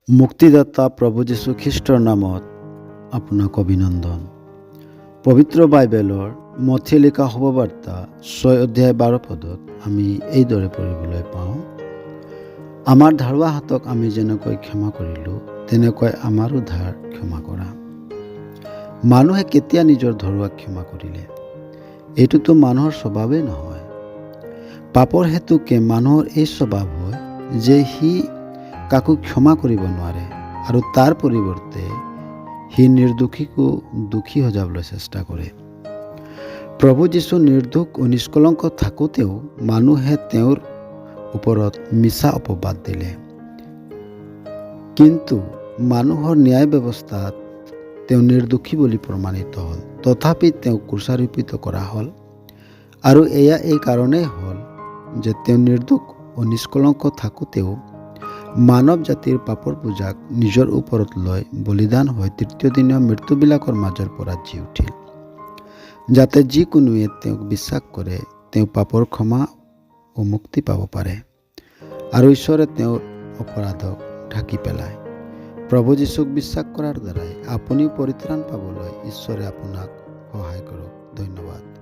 মুক্তিদাতা প্ৰভু যীশু খ্ৰীষ্টৰ নামত আপোনাক অভিনন্দন। পবিত্ৰ বাইবেলৰ মথি লিখা শুভবাৰ্তা 6 অধ্যায় 12 পদত আমি এইদৰে পঢ়িবলৈ পাওঁ, আমাৰ ধাৰুৱা হাতক আমি যেনেকৈ ক্ষমা কৰিলোঁ তেনেকৈ আমাৰো ধাৰ ক্ষমা কৰা। মানুহে কেতিয়া নিজৰ ধৰুৱাক ক্ষমা কৰিলে? এইটোতো মানুহৰ স্বভাৱেই নহয়। পাপৰ হেতুকে মানুহৰ এই স্বভাৱ হয় যে সি কাকো ক্ষমা কৰিব নোৱাৰে আৰু তাৰ পৰিৱৰ্তে সি নিৰ্দোষীকো দোষী সজাবলৈ চেষ্টা কৰে। প্ৰভু যীশু নিৰ্দোষ ও নিষ্কলংক থাকোঁতেও মানুহে তেওঁৰ ওপৰত মিছা অপবাদ দিলে। কিন্তু মানুহৰ ন্যায় ব্যৱস্থাত তেওঁ নিৰ্দোষী বুলি প্ৰমাণিত হ'ল, তথাপি তেওঁক ক্ৰুচাৰোপিত কৰা হ'ল। আৰু এয়া এই কাৰণেই হ'ল যে তেওঁ নিৰ্দোষ ও নিষ্কলংক থাকোঁতেও মানৱ জাতিৰ পাপৰ বোজাক নিজৰ ওপৰত লৈ বলিদান হৈ তৃতীয় দিনীয়া মৃত্যুবিলাকৰ মাজৰ পৰা জি উঠিল, যাতে যিকোনোৱে তেওঁক বিশ্বাস কৰে তেওঁ পাপৰ ক্ষমা ও মুক্তি পাব পাৰে আৰু ঈশ্বৰে তেওঁৰ অপৰাধক ঢাকি পেলায়। প্ৰভু যীশুক বিশ্বাস কৰাৰ দ্বাৰাই আপুনিও পৰিত্ৰাণ পাবলৈ ঈশ্বৰে আপোনাক সহায় কৰক। ধন্যবাদ।